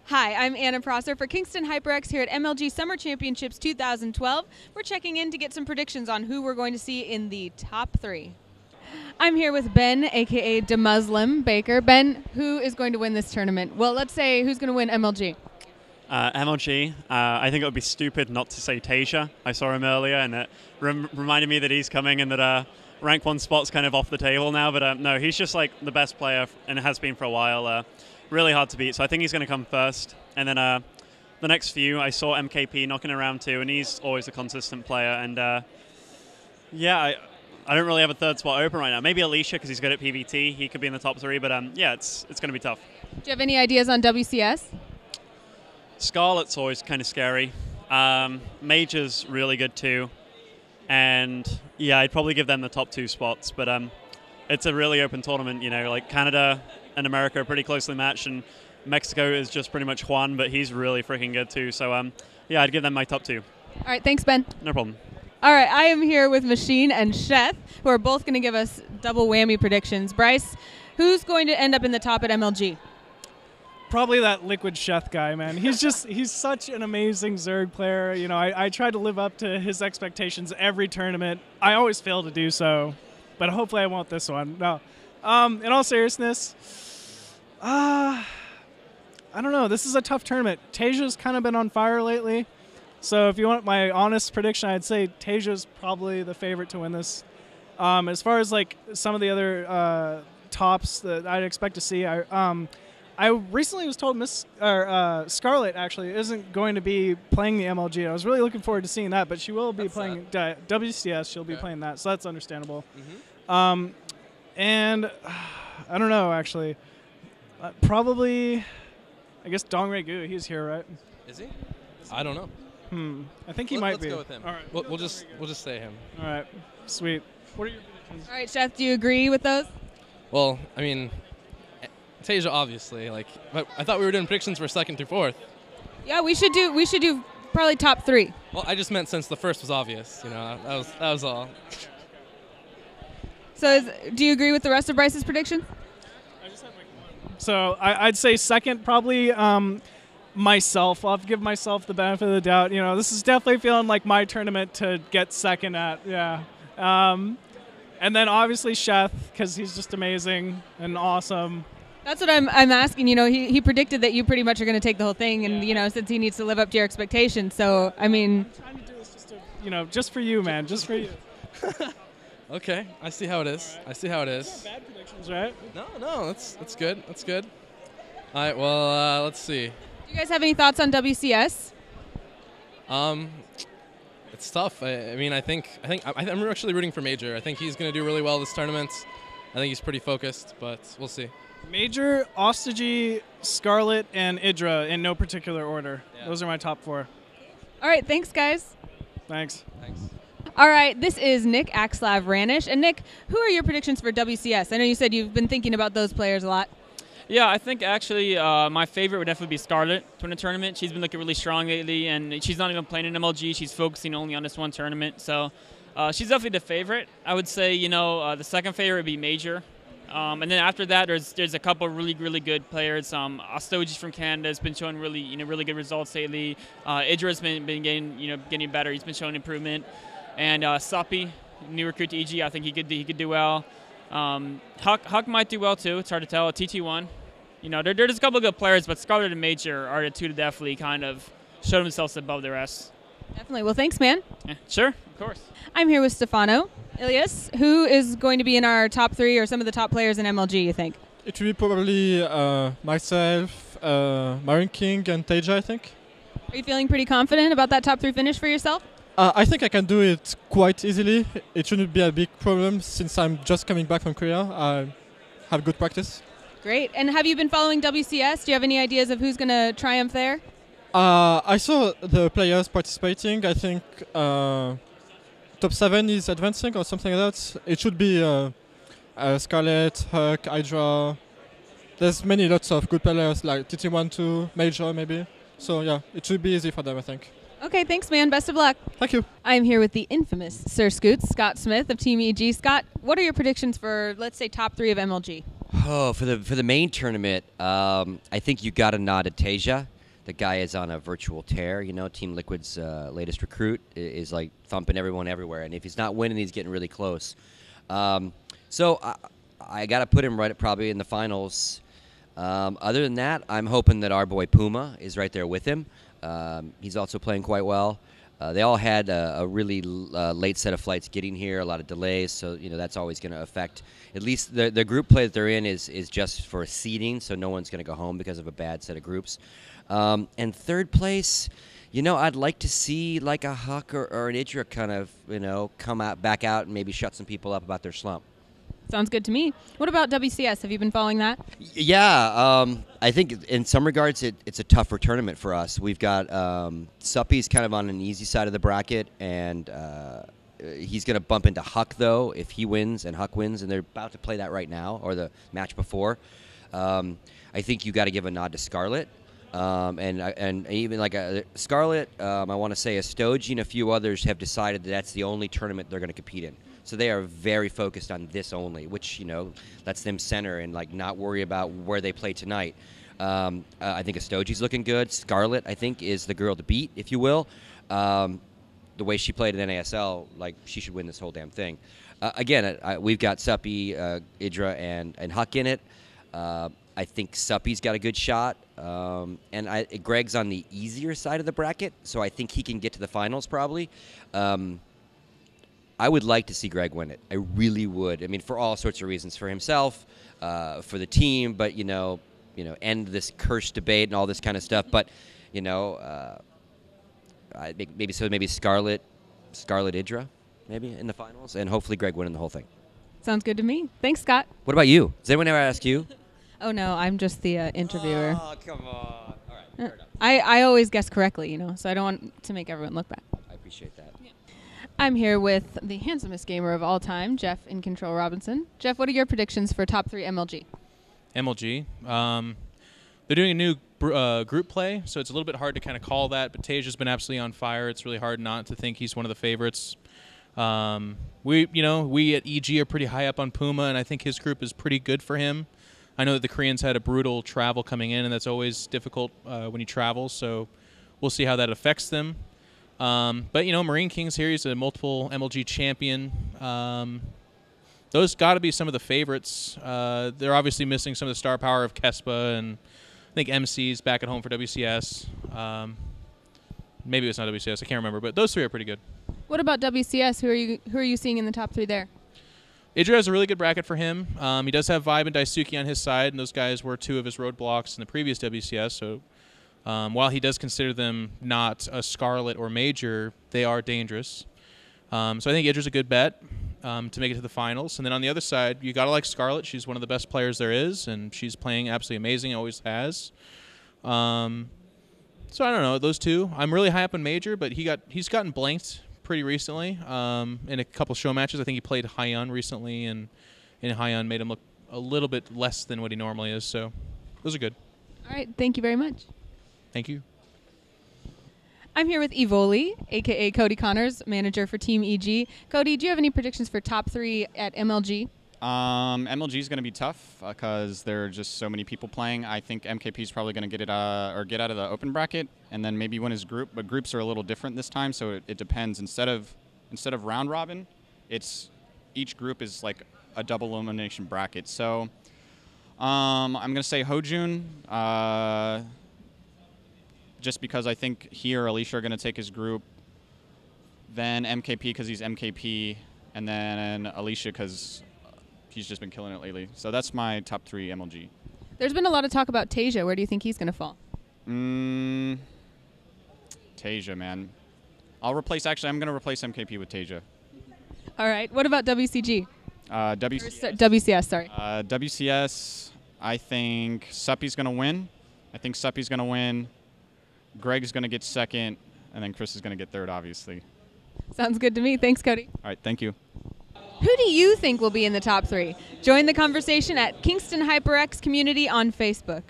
Hi, I'm Anna Prosser for Kingston HyperX here at MLG Summer Championships 2012. We're checking in to get some predictions on who we're going to see in the top 3. I'm here with Ben, aka DeMuslim Baker. Ben, who is going to win this tournament? Well, let's say who's going to win MLG? MLG, I think it would be stupid not to say Tasia. I saw him earlier, and it reminded me that he's coming and that rank 1 spot's kind of off the table now. But no, he's just like the best player and has been for a while. Really hard to beat, so I think he's going to come first. And then the next few, I saw MKP knocking around too, and he's always a consistent player. And yeah, I don't really have a third spot open right now. Maybe Alicia, because he's good at PvT. He could be in the top 3, but yeah, it's going to be tough. Do you have any ideas on WCS? Scarlet's always kind of scary. Major's really good too. And yeah, I'd probably give them the top 2 spots, but it's a really open tournament, you know, like Canada and America are pretty closely matched, and Mexico is just pretty much Juan, but he's really freaking good too. So yeah, I'd give them my top 2. All right, thanks, Ben. No problem. All right, I am here with Machine and Sheth, who are both going to give us double whammy predictions. Bryce, who's going to end up in the top at MLG? Probably that Liquid Sheth guy, man. He's such an amazing Zerg player. You know, I try to live up to his expectations every tournament. I always fail to do so, but hopefully I won't this one. No. In all seriousness, I don't know. This is a tough tournament. Tasia's kind of been on fire lately. So if you want my honest prediction, I'd say Tasia's probably the favorite to win this. As far as like some of the other tops that I'd expect to see, I recently was told Scarlet actually isn't going to be playing the MLG. I was really looking forward to seeing that, but she will be playing WCS. She'll be playing that, so that's understandable. Mm-hmm. And I don't know, actually. Probably, I guess Dongray Gu. He's here, right? Is he? I don't know. I think he might be. Let's go with him. All right, we'll just say him. All right, sweet. What are your predictions? All right, Sheth, do you agree with those? Well, I mean, Tasia obviously. Like, but I thought we were doing predictions for 2nd through 4th. Yeah, we should do probably top 3. Well, I just meant since the first was obvious. You know, that was all. So, do you agree with the rest of Bryce's predictions? So I'd say 2nd, probably myself. I'll have to give myself the benefit of the doubt. You know, this is definitely feeling like my tournament to get 2nd at. Yeah. And then obviously Sheth, because he's just amazing and awesome. That's what I'm asking. You know, he predicted that you pretty much are going to take the whole thing, and you know, since he needs to live up to your expectations. So I mean, I'm trying to do this just for you, man, just for you. Okay, I see how it is. I see how it is. Bad predictions, right? No, that's good. That's good. All right, well, let's see. do you guys have any thoughts on WCS? It's tough. I mean, I'm actually rooting for Major. I think he's going to do really well this tournament. I think he's pretty focused, but we'll see. Major, Ostigi, Scarlet, and Idra in no particular order. Yeah. Those are my top 4. All right, thanks, guys. Thanks. All right, this is Nick Axlav-Ranish. And Nick, who are your predictions for WCS? I know you said you've been thinking about those players a lot. Yeah, I think actually my favorite would definitely be Scarlet to win the tournament. She's been looking really strong lately, and she's not even playing in MLG. She's focusing only on this one tournament. So she's definitely the favorite. I would say, you know, the 2nd favorite would be Major. And then after that, there's a couple of really good players. Ostoji from Canada has been showing really good results lately. Idra's been getting better. He's been showing improvement. And Sapi, new recruit to EG, I think he could do well. Huck might do well too. It's hard to tell. TT1, you know, there's a couple of good players, but Scarlet and Major are the 2 to definitely kind of show themselves above the rest. Definitely. Well, thanks, man. Yeah, sure, of course. I'm here with Stefano. Ilias, who is going to be in our top 3 or some of the top players in MLG, you think? It will be probably myself, Marine King, and Tasia, I think. Are you feeling pretty confident about that top 3 finish for yourself? I think I can do it quite easily. It shouldn't be a big problem since I'm just coming back from Korea. I have good practice. Great. And have you been following WCS? Do you have any ideas of who's going to triumph there? I saw the players participating. I think top 7 is advancing or something like that. It should be Scarlet, Huck, Hydra. There's lots of good players like TT1 too, Major maybe. So yeah, it should be easy for them, I think. Okay, thanks, man. Best of luck. Thank you. I'm here with the infamous Sir Scoots, Scott Smith of Team EG. Scott, what are your predictions for, let's say, top 3 of MLG? Oh, for the main tournament, I think you got to nod at Tasia. the guy is on a virtual tear. You know, Team Liquid's latest recruit is like thumping everyone everywhere, and if he's not winning, he's getting really close. So I got to put him right probably in the finals. Other than that, I'm hoping that our boy Puma is right there with him. He's also playing quite well. They all had a really late set of flights getting here, a lot of delays, so you know that's always going to affect. At least the group play that they're in is just for seeding, so no one's going to go home because of a bad set of groups. And third place, you know, I'd like to see like a Huck or an Idra kind of, you know, come back out and maybe shut some people up about their slump. Sounds good to me. What about WCS? Have you been following that? Yeah, I think in some regards it's a tougher tournament for us. We've got Suppy's kind of on an easy side of the bracket, and he's going to bump into Huck, though, if he wins and Huck wins, and they're about to play that right now, or the match before. I think you got to give a nod to Scarlet. And even like Scarlet, I want to say Estoji and a few others have decided that that's the only tournament they're going to compete in. So they are very focused on this only, which, you know, lets them center and like not worry about where they play tonight. I think Estoji's looking good. Scarlet, I think, is the girl to beat, if you will. The way she played in NASL, like she should win this whole damn thing. Again, we've got Suppy, Idra, and Huck in it. I think Suppy's got a good shot, and Greg's on the easier side of the bracket, so I think he can get to the finals probably. I would like to see Greg win it. I really would. I mean, for all sorts of reasons, for himself, for the team, but you know, end this cursed debate and all this kind of stuff. But you know, maybe Scarlet Idra, maybe in the finals, and hopefully Greg winning the whole thing. Sounds good to me. Thanks, Scott. What about you? Does anyone ever ask you? Oh, no, I'm just the interviewer. Oh, come on. All right, fair enough. I always guess correctly, you know, so I don't want to make everyone look bad. I appreciate that. Yeah. I'm here with the handsomest gamer of all time, Jeff in Control Robinson. Jeff, what are your predictions for top 3 MLG? MLG? They're doing a new group play, so it's a little bit hard to kind of call that, but Taja's been absolutely on fire. It's really hard not to think he's one of the favorites. We at EG are pretty high up on Puma, and I think his group is pretty good for him. I know that the Koreans had a brutal travel coming in, and that's always difficult when you travel, so we'll see how that affects them. But, you know, Marine King's here. He's a multiple MLG champion. Those got to be some of the favorites. They're obviously missing some of the star power of Kespa, and I think MC's back at home for WCS. Maybe it's not WCS. I can't remember, but those 3 are pretty good. What about WCS? Who are you seeing in the top 3 there? Idra has a really good bracket for him. He does have Vibe and Daisuke on his side, and those guys were 2 of his roadblocks in the previous WCS. So while he does consider them not a Scarlet or Major, they are dangerous. So I think Idra's a good bet to make it to the finals. And then on the other side, you got to like Scarlet. She's one of the best players there is, and she's playing absolutely amazing, always has. So I don't know, those 2. I'm really high up on Major, but he's gotten blanked pretty recently in a couple show matches. I think he played Haiyan recently, and in Haiyan made him look a little bit less than what he normally is. So those are good. All right, thank you very much. Thank you. I'm here with Evoli, a.k.a. Cody Connors, manager for Team EG. Cody, do you have any predictions for top 3 at MLG? MLG is going to be tough because there are just so many people playing. I think MKP is probably going to get out of the open bracket and then maybe win his group. But groups are a little different this time, so it depends. Instead of round robin, each group is like a double elimination bracket. So I'm going to say Hojun, just because I think he or Alicia are going to take his group. Then MKP because he's MKP, and then Alicia because he's just been killing it lately. So that's my top 3 MLG. There's been a lot of talk about Tasia. Where do you think he's going to fall? Tasia, man. I'm going to replace MKP with Tasia. All right. What about WCG? WCS, sorry. WCS, I think Suppy's going to win. Greg's going to get second, and then Chris is going to get third, obviously. Sounds good to me. Thanks, Cody. All right, thank you. Who do you think will be in the top 3? Join the conversation at Kingston HyperX Community on Facebook.